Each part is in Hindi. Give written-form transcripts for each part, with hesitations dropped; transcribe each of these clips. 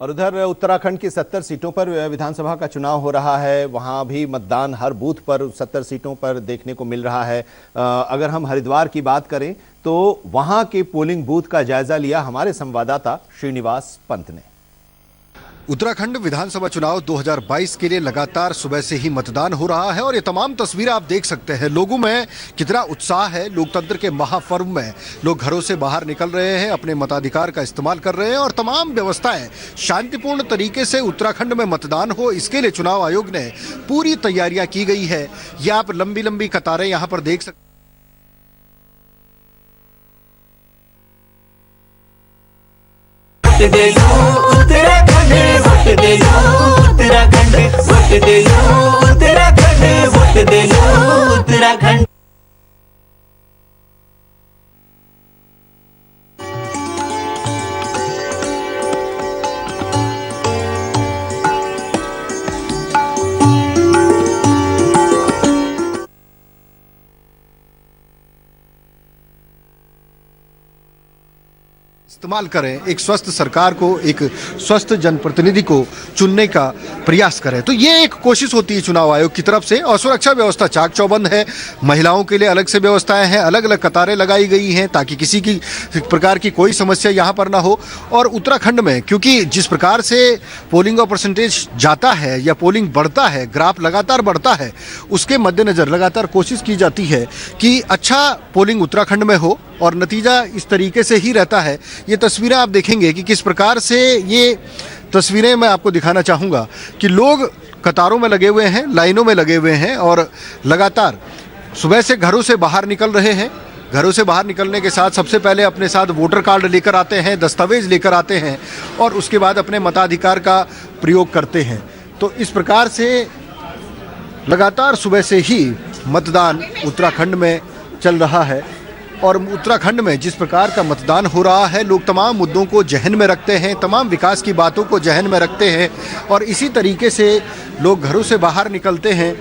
और उधर उत्तराखंड की 70 सीटों पर विधानसभा का चुनाव हो रहा है। वहां भी मतदान हर बूथ पर 70 सीटों पर देखने को मिल रहा है। अगर हम हरिद्वार की बात करें तो वहां के पोलिंग बूथ का जायजा लिया हमारे संवाददाता श्रीनिवास पंत ने। उत्तराखंड विधानसभा चुनाव 2022 के लिए लगातार सुबह से ही मतदान हो रहा है और ये तमाम तस्वीरें आप देख सकते हैं। लोगों में कितना उत्साह है। लोकतंत्र के महापर्व में लोग घरों से बाहर निकल रहे हैं, अपने मताधिकार का इस्तेमाल कर रहे हैं और तमाम व्यवस्थाएं शांतिपूर्ण तरीके से उत्तराखंड में मतदान हो, इसके लिए चुनाव आयोग ने पूरी तैयारियां की गई है। ये आप लंबी लंबी कतारें यहाँ पर देख सकते। उत्तराखंड इस्तेमाल करें, एक स्वस्थ सरकार को, एक स्वस्थ जनप्रतिनिधि को चुनने का प्रयास करें। तो ये एक कोशिश होती है चुनाव आयोग की तरफ से। और सुरक्षा व्यवस्था चाक चौबंद है। महिलाओं के लिए अलग से व्यवस्थाएं हैं, अलग अलग कतारें लगाई गई हैं ताकि किसी की प्रकार की कोई समस्या यहाँ पर ना हो। और उत्तराखंड में क्योंकि जिस प्रकार से पोलिंग का परसेंटेज जाता है या पोलिंग बढ़ता है, ग्राफ लगातार बढ़ता है, उसके मद्देनजर लगातार कोशिश की जाती है कि अच्छा पोलिंग उत्तराखंड में हो और नतीजा इस तरीके से ही रहता है। ये तस्वीरें आप देखेंगे कि किस प्रकार से ये तस्वीरें मैं आपको दिखाना चाहूँगा कि लोग कतारों में लगे हुए हैं, लाइनों में लगे हुए हैं और लगातार सुबह से घरों से बाहर निकल रहे हैं। घरों से बाहर निकलने के साथ सबसे पहले अपने साथ वोटर कार्ड लेकर आते हैं, दस्तावेज लेकर आते हैं और उसके बाद अपने मताधिकार का प्रयोग करते हैं। तो इस प्रकार से लगातार सुबह से ही मतदान उत्तराखंड में चल रहा है। और उत्तराखंड में जिस प्रकार का मतदान हो रहा है, लोग तमाम मुद्दों को जहन में रखते हैं, तमाम विकास की बातों को जहन में रखते हैं और इसी तरीके से लोग घरों से बाहर निकलते हैं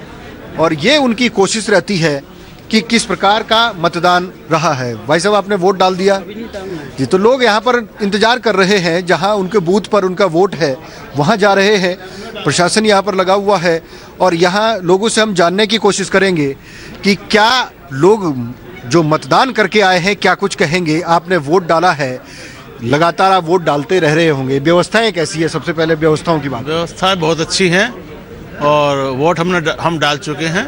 और ये उनकी कोशिश रहती है कि किस प्रकार का मतदान रहा है। भाई साहब, आपने वोट डाल दिया जी? तो लोग यहाँ पर इंतजार कर रहे हैं, जहाँ उनके बूथ पर उनका वोट है वहाँ जा रहे हैं। प्रशासन यहाँ पर लगा हुआ है और यहाँ लोगों से हम जानने की कोशिश करेंगे कि क्या लोग जो मतदान करके आए हैं क्या कुछ कहेंगे। आपने वोट डाला है, लगातार आप वोट डालते रह रहे होंगे, व्यवस्थाएं कैसी है? सबसे पहले व्यवस्थाओं की बात। व्यवस्थाएं बहुत अच्छी हैं और वोट हम डाल चुके हैं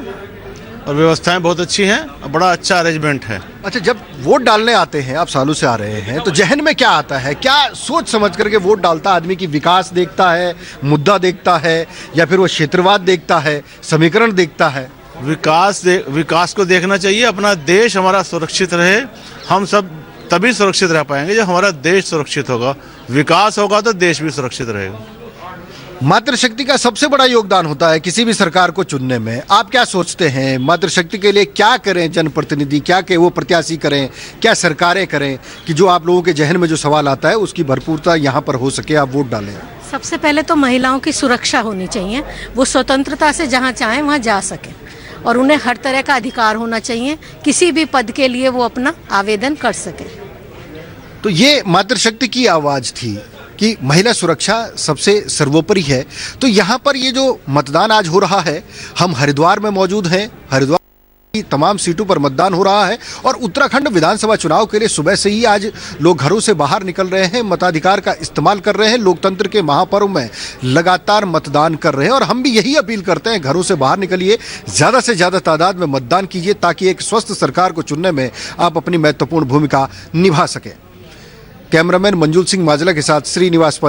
और व्यवस्थाएं बहुत अच्छी हैं और बड़ा अच्छा अरेंजमेंट है। अच्छा, जब वोट डालने आते हैं, आप सालों से आ रहे हैं, तो जहन में क्या आता है? क्या सोच समझ करके वोट डालता आदमी? की विकास देखता है, मुद्दा देखता है या फिर वो क्षेत्रवाद देखता है, समीकरण देखता है? विकास को देखना चाहिए। अपना देश हमारा सुरक्षित रहे, हम सब तभी सुरक्षित रह पाएंगे जब हमारा देश सुरक्षित होगा। विकास होगा तो देश भी सुरक्षित रहेगा। मातृशक्ति का सबसे बड़ा योगदान होता है किसी भी सरकार को चुनने में। आप क्या सोचते हैं, मातृशक्ति के लिए क्या करें जनप्रतिनिधि, क्या के वो प्रत्याशी करें, क्या सरकारें करें कि जो आप लोगों के जहन में जो सवाल आता है उसकी भरपूरता यहाँ पर हो सके, आप वोट डालें? सबसे पहले तो महिलाओं की सुरक्षा होनी चाहिए। वो स्वतंत्रता से जहाँ चाहें वहाँ जा सकें और उन्हें हर तरह का अधिकार होना चाहिए। किसी भी पद के लिए वो अपना आवेदन कर सके। तो ये मातृशक्ति की आवाज़ थी कि महिला सुरक्षा सबसे सर्वोपरि है। तो यहाँ पर ये जो मतदान आज हो रहा है, हम हरिद्वार में मौजूद हैं। हरिद्वार की तमाम सीटों पर मतदान हो रहा है और उत्तराखंड विधानसभा चुनाव के लिए सुबह से ही आज लोग घरों से बाहर निकल रहे हैं, मताधिकार का इस्तेमाल कर रहे हैं। लोकतंत्र के महापर्व में लगातार मतदान कर रहे हैं और हम भी यही अपील करते हैं, घरों से बाहर निकलिए, ज़्यादा से ज़्यादा तादाद में मतदान कीजिए ताकि एक स्वस्थ सरकार को चुनने में आप अपनी महत्वपूर्ण भूमिका निभा सकें। कैमरामैन मंजुल सिंह माजला के साथ श्रीनिवास पंत।